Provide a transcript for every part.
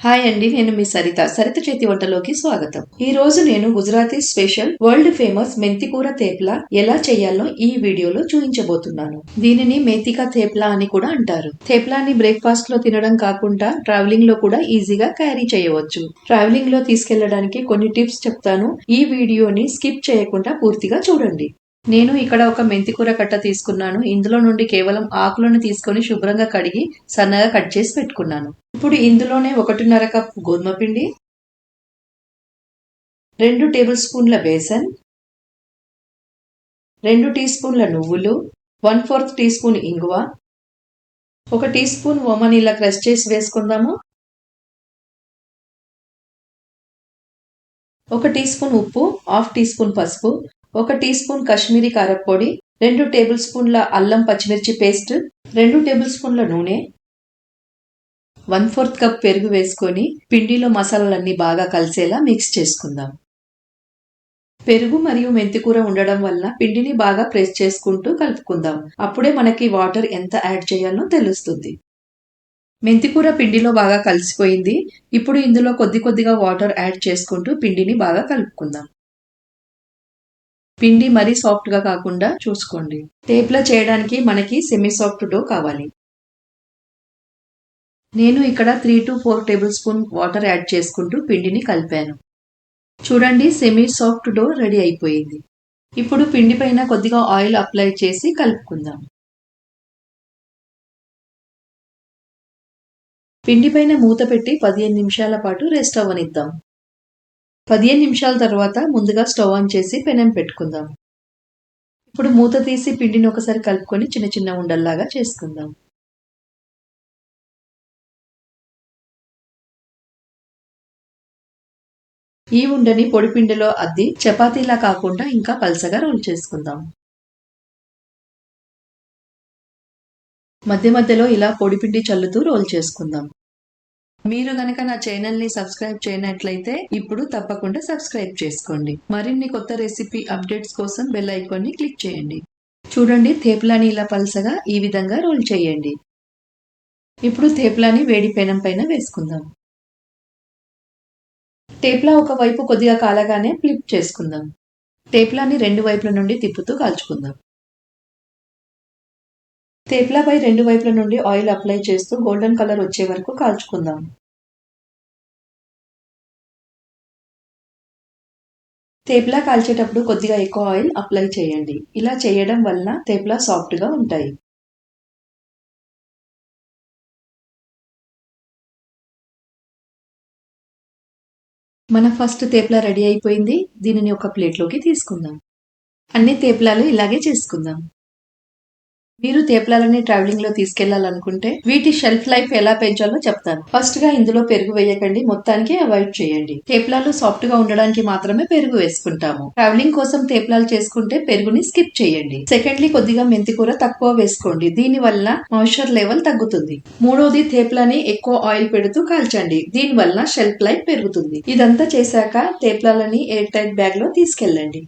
Hi అండి, నేను మీ సరిత చేతి వంటలోకి స్వాగతం. ఈ రోజు నేను గుజరాతీ స్పెషల్ వరల్డ్ ఫేమస్ మెంతికూర తేప్లా ఎలా చేయాలో ఈ వీడియోలో చూపించబోతున్నాను. దీనిని మేతికా తేప్లా అని కూడా అంటారు. తేప్లాని బ్రేక్ఫాస్ట్ లో తినడం కాకుండా ట్రావెలింగ్ లో కూడా ఈజీగా క్యారీ చేయవచ్చు. ట్రావెలింగ్ లో తీసుకెళ్లడానికి కొన్ని టిప్స్ చెప్తాను. ఈ వీడియోని స్కిప్ చేయకుండా పూర్తిగా చూడండి. నేను ఇక్కడ ఒక మెంతికూర కట్ట తీసుకున్నాను. ఇందులో నుండి కేవలం ఆకులను తీసుకొని శుభ్రంగా కడిగి సన్నగా కట్ చేసి పెట్టుకున్నాను. ఇప్పుడు ఇందులోనే 1.5 కప్ గోధుమ పిండి, 2 టేబుల్ స్పూన్ల బేసన్, 2 టీ స్పూన్ల నువ్వులు, 1/4 టీ స్పూన్ ఇంగువ, 1 టీ స్పూన్ ఓమని ఇలా క్రష్ చేసి వేసుకుందాము, 1 టీ స్పూన్ ఉప్పు, 1/2 టీ స్పూన్ పసుపు, 1 టీ స్పూన్ కాశ్మీరీ కారప్పొడి, 2 టేబుల్ స్పూన్ల అల్లం పచ్చిమిర్చి పేస్ట్, 2 టేబుల్ స్పూన్ల నూనె, 1/4 కప్ పెరుగు వేసుకొని పిండిలో మసాలాలన్నీ బాగా కలిసేలా మిక్స్ చేసుకుందాం. పెరుగు మరియు మెంతికూర ఉండడం వల్ల పిండిని బాగా ప్రెస్ చేసుకుంటూ కలుపుకుందాం. అప్పుడే మనకి వాటర్ ఎంత యాడ్ చేయాలో తెలుస్తుంది. మెంతికూర పిండిలో బాగా కలిసిపోయింది. ఇప్పుడు ఇందులో కొద్దిగా వాటర్ యాడ్ చేసుకుంటూ పిండిని బాగా కలుపుకుందాం. పిండి మరీ సాఫ్ట్ గా కాకుండా చూసుకోండి. తేప్లా చేయడానికి మనకి సెమీ సాఫ్ట్ డో కావాలి. నేను ఇక్కడ 3 to 4 table spoon water add చేసుకుంటూ పిండిని కలిపాను. చూడండి, సెమీ సాఫ్ట్ డో రెడీ అయిపోయింది. ఇప్పుడు పిండి పైన కొద్దిగా ఆయిల్ అప్లై చేసి కలుపుకుందాం. పిండి పైన మూత పెట్టి 15 నిమిషాల పాటు రెస్ట్ అవ్వనిద్దాం. 15 నిమిషాల తర్వాత ముందుగా స్టవ్ ఆన్ చేసి పెనం పెట్టుకుందాం. ఇప్పుడు మూత తీసి పిండిని ఒకసారి కలుపుకొని చిన్న ఉండల్లాగా చేసుకుందాం. ఈ ఉండని పొడిపిండిలో అద్ది చపాతీలా కాకుండా ఇంకా పల్చగా రోల్ చేసుకుందాం. మధ్యలో ఇలా పొడిపిండి చల్లుతూ రోల్ చేసుకుందాం. మీరు గనక నా ఛానల్ ని సబ్స్క్రైబ్ చేయనట్లయితే ఇప్పుడు తప్పకుండా సబ్స్క్రైబ్ చేసుకోండి. మరిన్ని కొత్త రెసిపీ అప్డేట్స్ కోసం బెల్ ఐకాన్ ని క్లిక్ చేయండి. చూడండి, తేప్లాని ఇలా పల్చగా ఈ విధంగా రోల్ చేయండి. ఇప్పుడు తేప్లాని వేడి పెనం పైన వేసుకుందాం. టేప్లా ఒక వైపు కొద్దిగా కాలగానే ఫ్లిప్ చేసుకుందాం. టేప్లాని 2 వైపుల నుండి తిప్పుతూ కాల్చుకుందాం. టేప్లాపై 2 వైపుల నుండి ఆయిల్ అప్లై చేస్తూ గోల్డెన్ కలర్ వచ్చే వరకు కాల్చుకుందాం. టేప్లా కాల్చేటప్పుడు కొద్దిగా ఎక్కువ ఆయిల్ అప్లై చేయండి. ఇలా చేయడం వల్ల టేప్లా సాఫ్ట్ గా ఉంటాయి. మన ఫస్ట్ తేప్లా రెడీ అయిపోయింది. దీనిని ఒక ప్లేట్లోకి తీసుకుందాం. అన్ని తేప్లాలు ఇలాగే చేసుకుందాం. మీరు తేప్లాలని ట్రావెలింగ్ లో తీసుకెళ్లాలనుకుంటే వీటి షెల్ఫ్ లైఫ్ ఎలా పెంచాలో చెప్తాను. ఫస్ట్ గా ఇందులో పెరుగు వేయకండి, మొత్తానికి అవాయిడ్ చేయండి. తేప్లాలు సాఫ్ట్ గా ఉండడానికి మాత్రమే పెరుగు వేసుకుంటాము. ట్రావెలింగ్ కోసం తేప్లాలు చేసుకుంటే పెరుగుని స్కిప్ చేయండి. సెకండ్లీ, కొద్దిగా మెంతికూర తక్కువ వేసుకోండి. దీని వల్ల మాయిశ్చర్ లెవెల్ తగ్గుతుంది. మూడోది, తేప్లాని ఎక్కువ ఆయిల్ పెడుతూ కాల్చండి. దీని వల్ల షెల్ఫ్ లైఫ్ పెరుగుతుంది. ఇదంతా చేశాక తేప్లాలని ఎయిర్ టైట్ బ్యాగ్ లో తీసుకెళ్ళండి.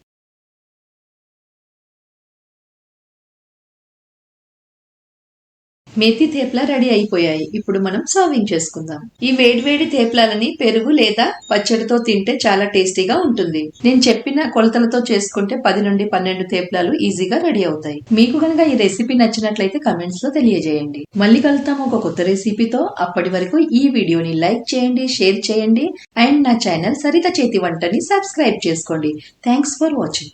మేతి తేప్లా రెడీ అయిపోయాయి. ఇప్పుడు మనం సర్వింగ్ చేసుకుందాం. ఈ వేడివేడి తేప్లాలని పెరుగు లేదా పచ్చడితో తింటే చాలా టేస్టీగా ఉంటుంది. నేను చెప్పిన కొలతలతో చేసుకుంటే 10 నుండి 12 తేప్లాలు ఈజీగా రెడీ అవుతాయి. మీకు కనుక ఈ రెసిపీ నచ్చినట్లయితే కమెంట్స్ లో తెలియజేయండి. మళ్ళీ కలుద్దాం ఒక కొత్త రెసిపీతో. అప్పటి వరకు ఈ వీడియోని లైక్ చేయండి, షేర్ చేయండి అండ్ నా ఛానల్ సరిత చేతి వంటని సబ్స్క్రైబ్ చేసుకోండి. Thanks for watching.